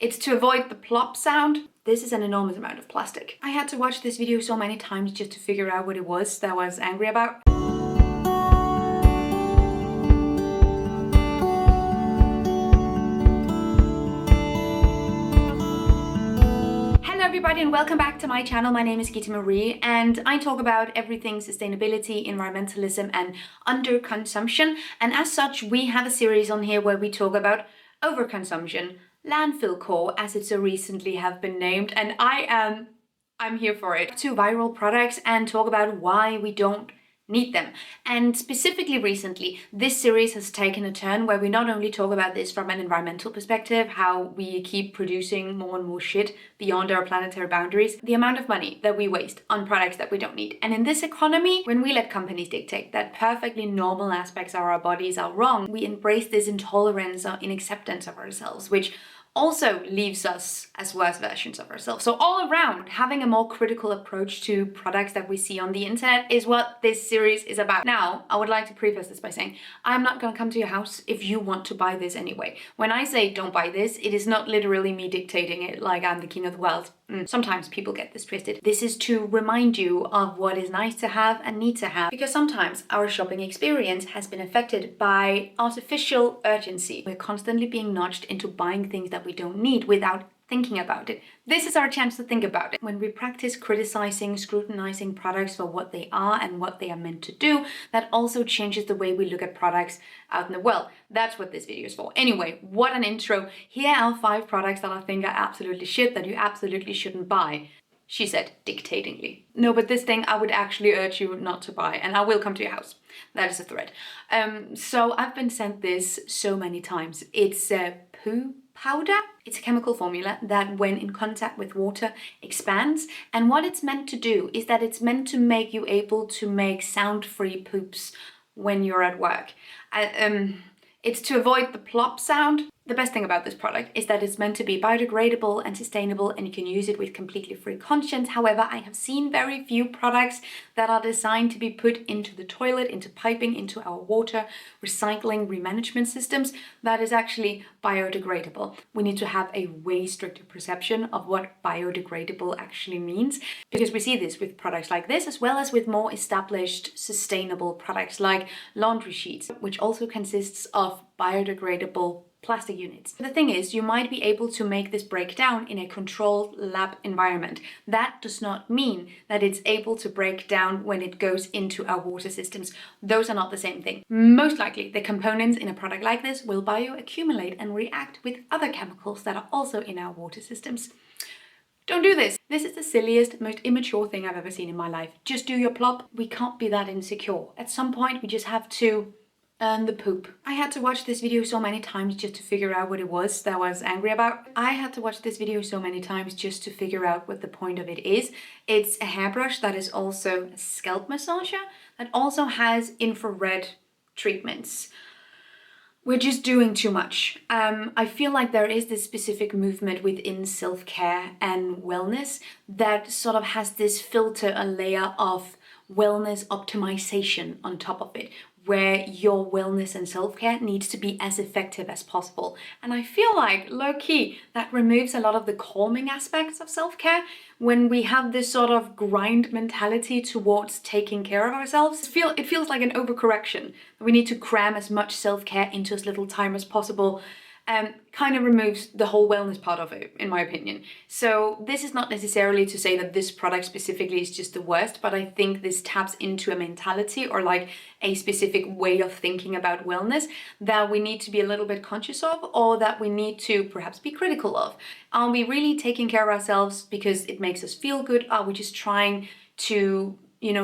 It's to avoid the plop sound. This is an enormous amount of plastic. I had to watch this video so many times just to figure out what it was that I was angry about. Everybody, and welcome back to my channel. My name is Gitte Marie and I talk about everything sustainability, environmentalism and underconsumption, and as such we have a series on here where we talk about overconsumption, landfill core as it so recently have been named, and I'm here for it. To viral products and talk about why we don't need them. And specifically recently, this series has taken a turn where we not only talk about this from an environmental perspective, how we keep producing more and more shit beyond our planetary boundaries, the amount of money that we waste on products that we don't need. And in this economy, when we let companies dictate that perfectly normal aspects of our bodies are wrong, we embrace this intolerance or inacceptance of ourselves, which also leaves us as worse versions of ourselves. So all around, having a more critical approach to products that we see on the internet is what this series is about. Now, I would like to preface this by saying, I'm not gonna come to your house if you want to buy this anyway. When I say don't buy this, it is not literally me dictating it like I'm the king of the world. Sometimes people get this twisted. This is to remind you of what is nice to have and need to have, because sometimes our shopping experience has been affected by artificial urgency. We're constantly being nudged into buying things that we don't need without thinking about it. This is our chance to think about it. When we practice criticizing, scrutinizing products for what they are and what they are meant to do, that also changes the way we look at products out in the world. That's what this video is for. Anyway, what an intro. Here are 5 products that I think are absolutely shit that you absolutely shouldn't buy. She said dictatingly. No, but this thing I would actually urge you not to buy, and I will come to your house. That is a threat. So I've been sent this so many times. It's poo powder. It's a chemical formula that when in contact with water expands, and what it's meant to do is that it's meant to make you able to make sound-free poops when you're at work. It's to avoid the plop sound. The best thing about this product is that it's meant to be biodegradable and sustainable, and you can use it with completely free conscience. However, I have seen very few products that are designed to be put into the toilet, into piping, into our water recycling remanagement systems that is actually biodegradable. We need to have a way stricter perception of what biodegradable actually means, because we see this with products like this as well as with more established sustainable products like laundry sheets, which also consists of biodegradable plastic units. The thing is, you might be able to make this break down in a controlled lab environment. That does not mean that it's able to break down when it goes into our water systems. Those are not the same thing. Most likely, the components in a product like this will bioaccumulate and react with other chemicals that are also in our water systems. Don't do this. This is the silliest, most immature thing I've ever seen in my life. Just do your plop. We can't be that insecure. At some point, we just have to earn the poop. I had to watch this video so many times just to figure out what it was that I was angry about. I had to watch this video so many times just to figure out what the point of it is. It's a hairbrush that is also a scalp massager that also has infrared treatments. We're just doing too much. I feel like there is this specific movement within self-care and wellness that sort of has this filter, a layer of wellness optimization on top of it, where your wellness and self-care needs to be as effective as possible. And I feel like, low-key, that removes a lot of the calming aspects of self-care when we have this sort of grind mentality towards taking care of ourselves. It feels like an overcorrection. We need to cram as much self-care into as little time as possible. Kind of removes the whole wellness part of it, in my opinion. So this is not necessarily to say that this product specifically is just the worst, but I think this taps into a mentality or like a specific way of thinking about wellness that we need to be a little bit conscious of, or that we need to perhaps be critical of. Are we really taking care of ourselves because it makes us feel good? Are we just trying to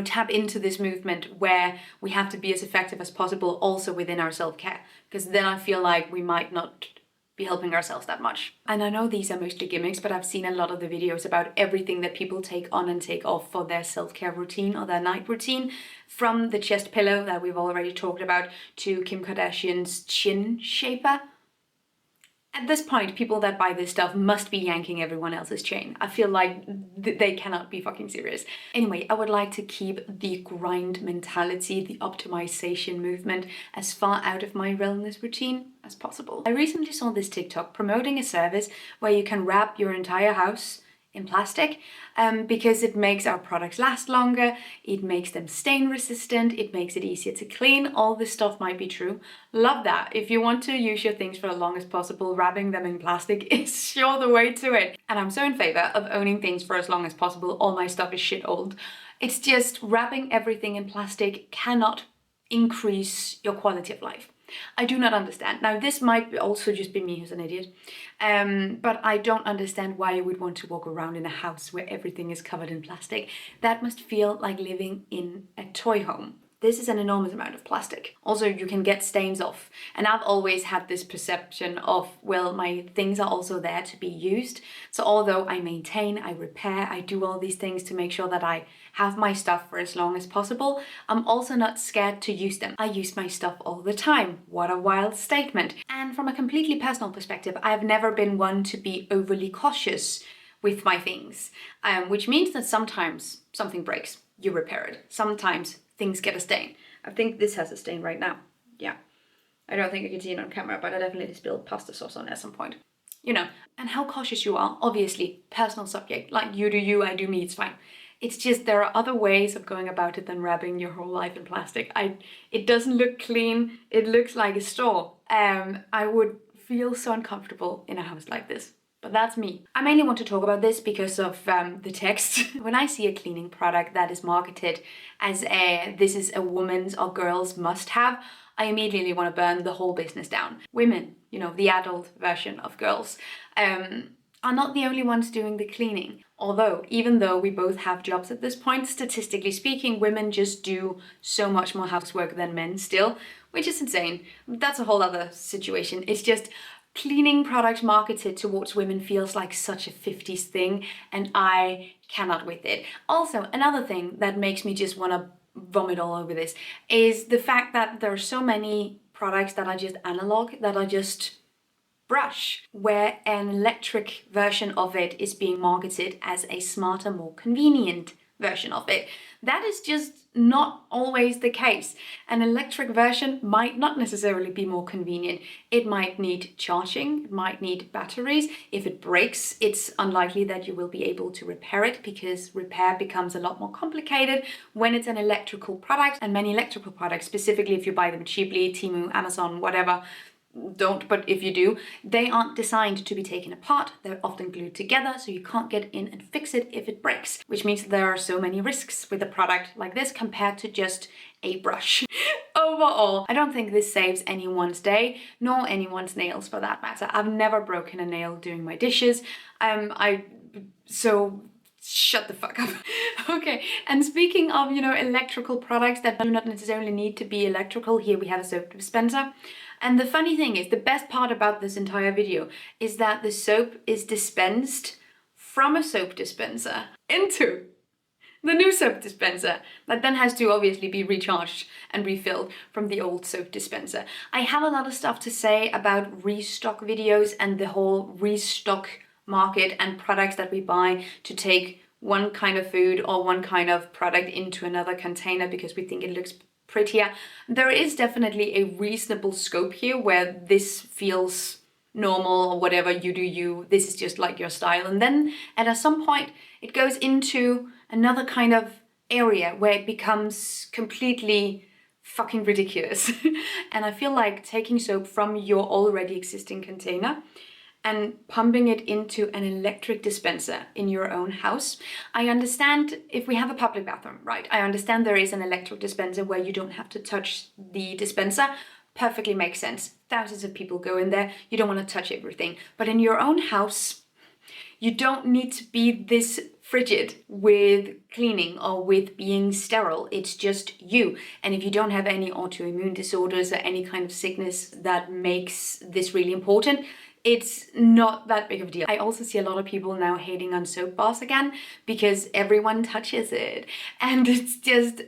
tap into this movement where we have to be as effective as possible also within our self-care? Because then I feel like we might not be helping ourselves that much. And I know these are mostly gimmicks, but I've seen a lot of the videos about everything that people take on and take off for their self-care routine or their night routine, from the chest pillow that we've already talked about to Kim Kardashian's chin shaper. At this point, people that buy this stuff must be yanking everyone else's chain. I feel like they cannot be fucking serious. Anyway, I would like to keep the grind mentality, the optimization movement as far out of my wellness routine as possible. I recently saw this TikTok promoting a service where you can wrap your entire house in plastic because it makes our products last longer, it makes them stain resistant, it makes it easier to clean. All this stuff might be true. Love that. If you want to use your things for as long as possible, wrapping them in plastic is sure the way to it. And I'm so in favor of owning things for as long as possible. All my stuff is shit old. It's just wrapping everything in plastic cannot increase your quality of life. I do not understand. Now, this might also just be me who's an idiot, but I don't understand why you would want to walk around in a house where everything is covered in plastic. That must feel like living in a toy home. This is an enormous amount of plastic. Also, you can get stains off. And I've always had this perception of, well, my things are also there to be used. So although I maintain, I repair, I do all these things to make sure that I have my stuff for as long as possible, I'm also not scared to use them. I use my stuff all the time. What a wild statement. And from a completely personal perspective, I've never been one to be overly cautious with my things, which means that sometimes something breaks, you repair it. Sometimes things get a stain. I think this has a stain right now. Yeah. I don't think I can see it on camera, but I definitely spilled pasta sauce on it at some point. You know, and how cautious you are, obviously, personal subject. Like, you do you, I do me, it's fine. It's just there are other ways of going about it than wrapping your whole life in plastic. It doesn't look clean, it looks like a store. I would feel so uncomfortable in a house like this. But that's me. I mainly want to talk about this because of the text. When I see a cleaning product that is marketed as this is a woman's or girl's must-have, I immediately want to burn the whole business down. Women, you know, the adult version of girls, are not the only ones doing the cleaning. Although, even though we both have jobs at this point, statistically speaking, women just do so much more housework than men still, which is insane. That's a whole other situation. It's just cleaning products marketed towards women feels like such a 50s thing, and I cannot with it. Also, another thing that makes me just want to vomit all over this is the fact that there are so many products that are just analog, that are just brush, where an electric version of it is being marketed as a smarter, more convenient version of it. That is just not always the case. An electric version might not necessarily be more convenient. It might need charging, it might need batteries. If it breaks, it's unlikely that you will be able to repair it, because repair becomes a lot more complicated when it's an electrical product. And many electrical products, specifically if you buy them cheaply, Temu, Amazon, whatever, don't, but if you do, they aren't designed to be taken apart. They're often glued together, so you can't get in and fix it if it breaks, which means there are so many risks with a product like this compared to just a brush. Overall, I don't think this saves anyone's day, nor anyone's nails for that matter. I've never broken a nail doing my dishes. So shut the fuck up. Okay, and speaking of, you know, electrical products that do not necessarily need to be electrical, here we have a soap dispenser. And the funny thing is, the best part about this entire video is that the soap is dispensed from a soap dispenser into the new soap dispenser that then has to obviously be recharged and refilled from the old soap dispenser. I have a lot of stuff to say about restock videos and the whole restock market and products that we buy to take one kind of food or one kind of product into another container because we think it looks prettier. There is definitely a reasonable scope here where this feels normal or whatever, you do you, this is just like your style. And then at some point it goes into another kind of area where it becomes completely fucking ridiculous. And I feel like taking soap from your already existing container and pumping it into an electric dispenser in your own house. I understand if we have a public bathroom, right? I understand there is an electric dispenser where you don't have to touch the dispenser. Perfectly makes sense. Thousands of people go in there. You don't want to touch everything. But in your own house, you don't need to be this frigid with cleaning or with being sterile. It's just you. And if you don't have any autoimmune disorders or any kind of sickness that makes this really important, it's not that big of a deal. I also see a lot of people now hating on soap bars again because everyone touches it. And it's just,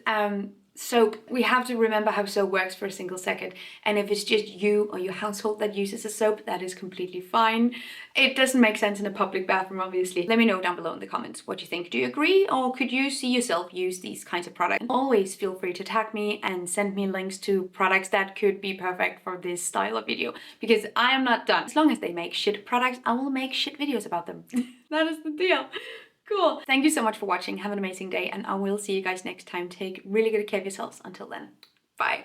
soap, we have to remember how soap works for a single second. And if it's just you or your household that uses a soap, that is completely fine. It doesn't make sense in a public bathroom, obviously. Let me know down below in the comments what you think. Do you agree, or could you see yourself use these kinds of products? And always feel free to tag me and send me links to products that could be perfect for this style of video, because I am not done. As long as they make shit products, I will make shit videos about them. That is the deal. Cool. Thank you so much for watching. Have an amazing day, and I will see you guys next time. Take really good care of yourselves. Until then, bye.